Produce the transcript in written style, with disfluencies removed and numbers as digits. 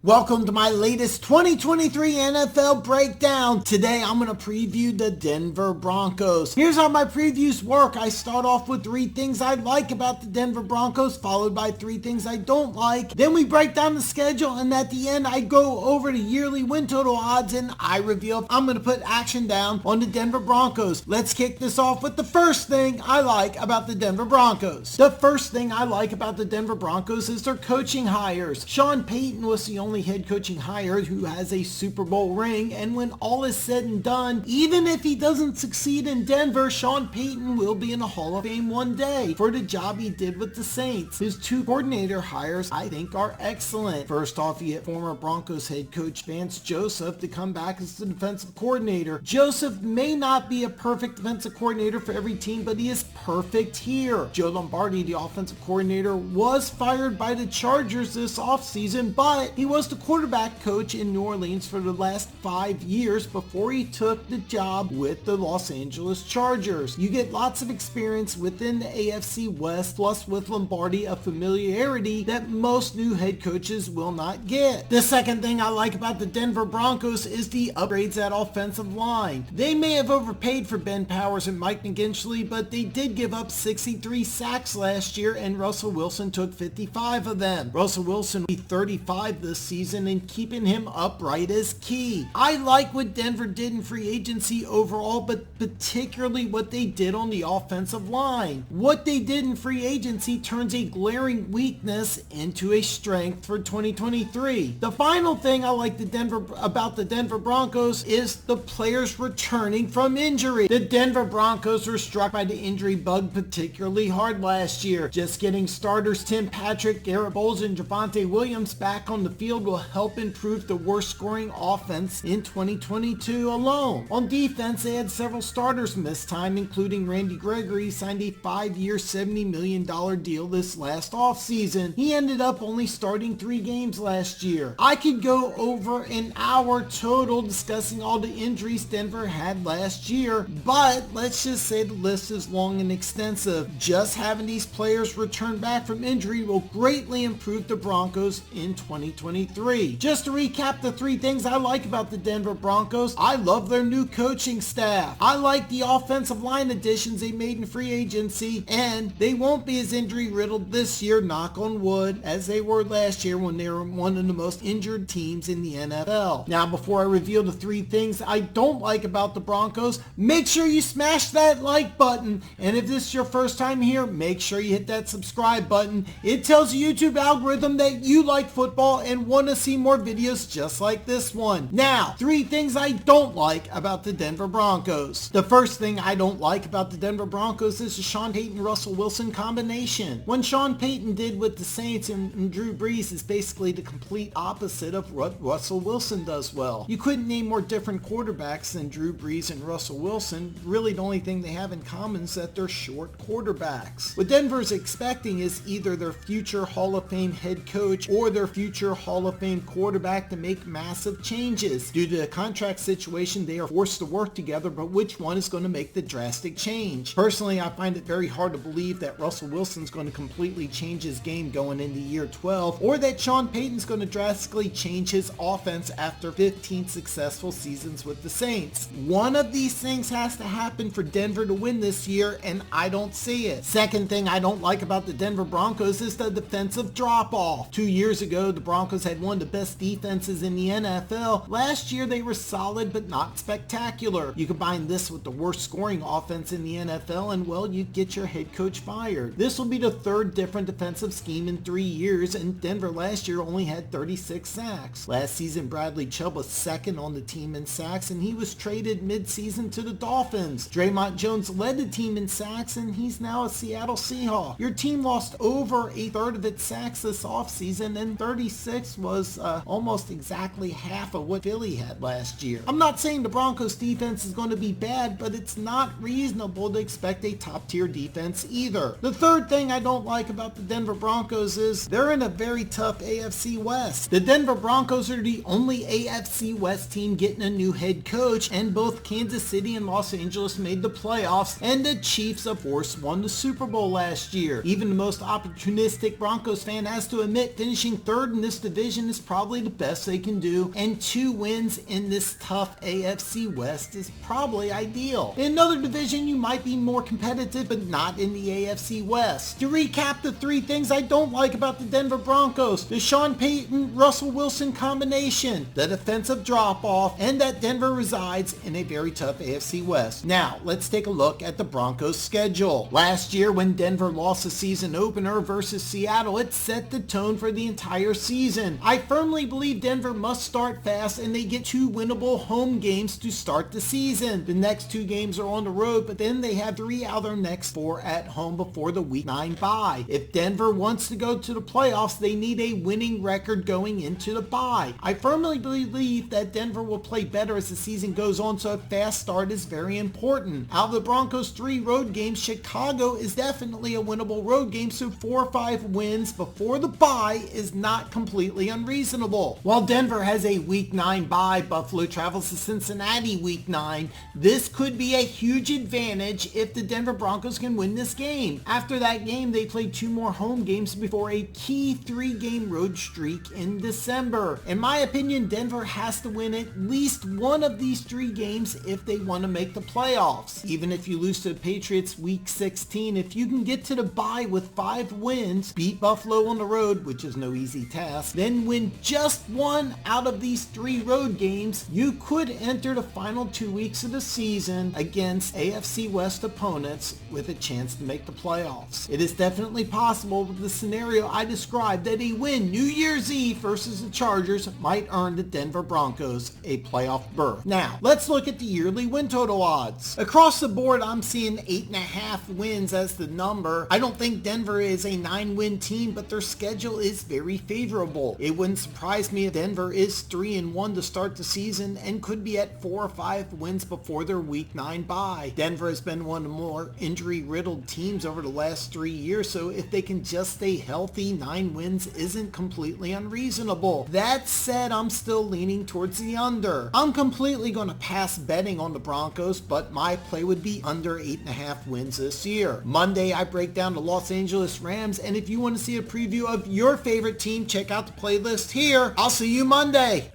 Welcome to my latest 2023 NFL breakdown. Today I'm going to preview the Denver Broncos. Here's how my previews work. I start off with 3 things I like about the Denver Broncos, followed by 3 things I don't like. Then we break down the schedule, and at the end I go over the yearly win total odds and I reveal if I'm going to put action down on the Denver Broncos. Let's kick this off with the first thing I like about the Denver Broncos. The first thing I like about the Denver Broncos is their coaching hires. Sean Payton was the only head coaching hire who has a Super Bowl ring, and when all is said and done, even if he doesn't succeed in Denver, Sean Payton will be in the Hall of Fame one day for the job he did with the Saints. His 2 coordinator hires I think are excellent. First off, he had former Broncos head coach Vance Joseph to come back as the defensive coordinator. Joseph may not be a perfect defensive coordinator for every team, but he is perfect here. Joe Lombardi, the offensive coordinator, was fired by the Chargers this offseason, but he was the quarterback coach in New Orleans for the last 5 years before he took the job with the Los Angeles Chargers. You get lots of experience within the AFC West, plus with Lombardi a familiarity that most new head coaches will not get. The second thing I like about the Denver Broncos is the upgrades at offensive line. They may have overpaid for Ben Powers and Mike McGinley, but they did give up 63 sacks last year, and Russell Wilson took 55 of them. Russell Wilson will be 35 this season, and keeping him upright is key. I like what Denver did in free agency overall, but particularly what they did on the offensive line. What they did in free agency turns a glaring weakness into a strength for 2023. The final thing I like about the Denver Broncos is the players returning from injury. The Denver Broncos were struck by the injury bug particularly hard last year. Just getting starters Tim Patrick, Garrett Bowles, and Javonte Williams back on the field will help improve the worst scoring offense in 2022 alone. On defense, they had several starters miss time, including Randy Gregory, signed a 5-year, $70 million deal this last offseason. He ended up only starting 3 games last year. I could go over an hour total discussing all the injuries Denver had last year, but let's just say the list is long and extensive. Just having these players return back from injury will greatly improve the Broncos in 2023. Just to recap the 3 things I like about the Denver Broncos, I love their new coaching staff. I like the offensive line additions they made in free agency, and they won't be as injury riddled this year, knock on wood, as they were last year when they were one of the most injured teams in the NFL. Now, before I reveal the 3 things I don't like about the Broncos, make sure you smash that like button, and if this is your first time here, make sure you hit that subscribe button. It tells the YouTube algorithm that you like football and want to see more videos just like this one. Now, 3 things I don't like about the Denver Broncos. The first thing I don't like about the Denver Broncos is the Sean Payton-Russell Wilson combination. When Sean Payton did with the Saints and Drew Brees is basically the complete opposite of what Russell Wilson does well. You couldn't name more different quarterbacks than Drew Brees and Russell Wilson. Really, the only thing they have in common is that they're short quarterbacks. What Denver's expecting is either their future Hall of Fame head coach or their future Hall of Fame quarterback to make massive changes. Due to the contract situation, they are forced to work together, but which one is going to make the drastic change? Personally, I find it very hard to believe that Russell Wilson's going to completely change his game going into year 12, or that Sean Payton's going to drastically change his offense after 15 successful seasons with the Saints. One of these things has to happen for Denver to win this year, and I don't see it. Second thing I don't like about the Denver Broncos is the defensive drop-off. 2 years ago, the Broncos had one of the best defenses in the NFL. Last year, they were solid but not spectacular. You combine this with the worst scoring offense in the NFL, and well, you get your head coach fired. This will be the 3rd different defensive scheme in 3 years, and Denver last year only had 36 sacks. Last season, Bradley Chubb was 2nd on the team in sacks, and he was traded mid-season to the Dolphins. Draymond Jones led the team in sacks, and he's now a Seattle Seahawk. Your team lost over a third of its sacks this offseason, and 36 was almost exactly half of what Philly had last year. I'm not saying the Broncos defense is going to be bad, but it's not reasonable to expect a top-tier defense either. The third thing I don't like about the Denver Broncos is they're in a very tough AFC West. The Denver Broncos are the only AFC West team getting a new head coach, and both Kansas City and Los Angeles made the playoffs, and the Chiefs, of course, won the Super Bowl last year. Even the most opportunistic Broncos fan has to admit finishing third in this division division is probably the best they can do, and 2 wins in this tough AFC West is probably ideal. In another division, you might be more competitive, but not in the AFC West. To recap the 3 things I don't like about the Denver Broncos: the Sean Payton, Russell Wilson combination, the defensive drop-off, and that Denver resides in a very tough AFC West. Now, let's take a look at the Broncos' schedule. Last year, when Denver lost the season opener versus Seattle, it set the tone for the entire season. I firmly believe Denver must start fast, and they get 2 winnable home games to start the season. The next 2 games are on the road, but then they have 3 out of their next 4 at home before the Week 9 bye. If Denver wants to go to the playoffs, they need a winning record going into the bye. I firmly believe that Denver will play better as the season goes on, so a fast start is very important. Out of the Broncos' 3 road games, Chicago is definitely a winnable road game, so 4 or 5 wins before the bye is not completely unreasonable. While Denver has a Week 9 bye, Buffalo travels to Cincinnati Week 9. This could be a huge advantage if the Denver Broncos can win this game. After that game, they play 2 more home games before a key 3-game road streak in December. In my opinion, Denver has to win at least one of these 3 games if they want to make the playoffs. Even if you lose to the Patriots Week 16, if you can get to the bye with 5 wins, beat Buffalo on the road, which is no easy task, then win just 1 out of these 3 road games, you could enter the final 2 weeks of the season against AFC West opponents with a chance to make the playoffs. It is definitely possible with the scenario I described that a win New Year's Eve versus the Chargers might earn the Denver Broncos a playoff berth. Now, let's look at the yearly win total odds. Across the board, I'm seeing 8.5 wins as the number. I don't think Denver is a 9-win team, but their schedule is very favorable. It wouldn't surprise me if Denver is 3-1 to start the season and could be at 4 or 5 wins before their Week 9 bye. Denver has been one of the more injury-riddled teams over the last 3 years, so if they can just stay healthy, 9 wins isn't completely unreasonable. That said, I'm still leaning towards the under. I'm completely going to pass betting on the Broncos, but my play would be under 8.5 wins this year. Monday, I break down the Los Angeles Rams, and if you want to see a preview of your favorite team, check out the playlist here. I'll see you Monday.